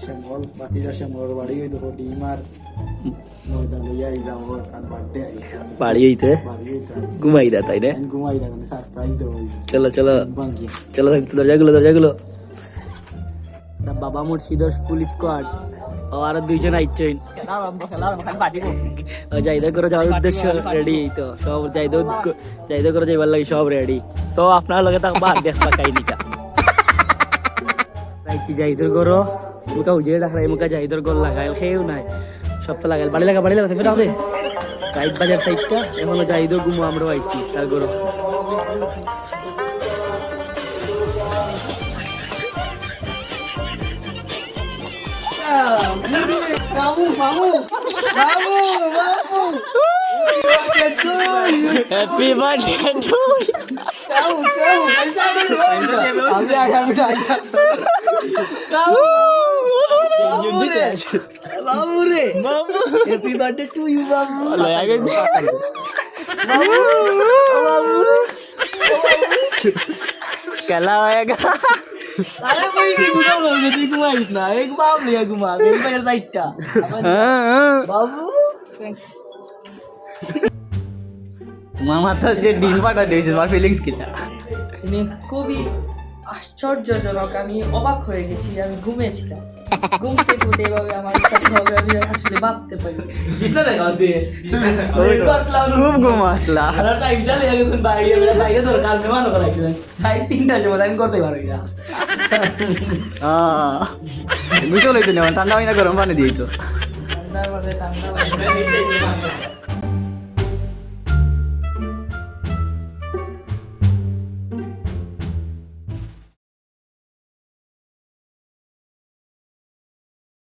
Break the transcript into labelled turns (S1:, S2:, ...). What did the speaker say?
S1: শ্যামল বাতিজা শ্যামল বাড়ি হইতো ডিমার ময়দান লইয়া যাও কার বার্থডে
S2: বাড়ি হইতে ঘুমাই দা তাই না
S1: ঘুমাই না সারপ্রাইজ দেবো
S2: চলো চলো চলো দরজাগুলো বাবা মুর্শিদর ফুল স্কোয়াড আর দুইজন আইছে যাইদা করে যাওয়ার উদ্দেশ্য রেডি তো সব যাইদা করে যাইবার লাগে সব রেডি তো আপনার লগে থাকবা দেখবা কাহিনীটা রাইছি যাইদর করো মুখা উজিয়ে রাখাই মুখা যাইদর গোল লাগাইল খেয়েও নাই সব তো লাগাইল বাড়ি লাগা ফেরা দে রাইট বাজার সাইডটা এখনো যাইদর ঘুমো আমরাও আইছি তার করো Happy birthday to you. Happy birthday to you, babu. Kala hoega. अरे भाई गुना बोल गई घुमा इतना एक बाप लिया घुमा एक बार साइडटा बाबू মামা তো যে ডিম ফাটা দিয়েছে তোমার ফিলিংস কিটা
S3: খুবই আশ্চর্যজনক আমি অবাক হয়ে গেছি আমি ঘুমিয়েছিলাম ঘুম থেকে উঠে এভাবে আমার সাথে হবে আমি আসলে ভাবতে পারি
S2: খুব ঘুম আসলা
S3: আর টাইম চলে গেছে বাইরে দরকার মেহমান করা গেছে তাই 3টার সময় আমি করতে পারি না
S2: মিশল হইতো না ঠান্ডা পানি না গরম পানি দিই তো
S3: ঠান্ডা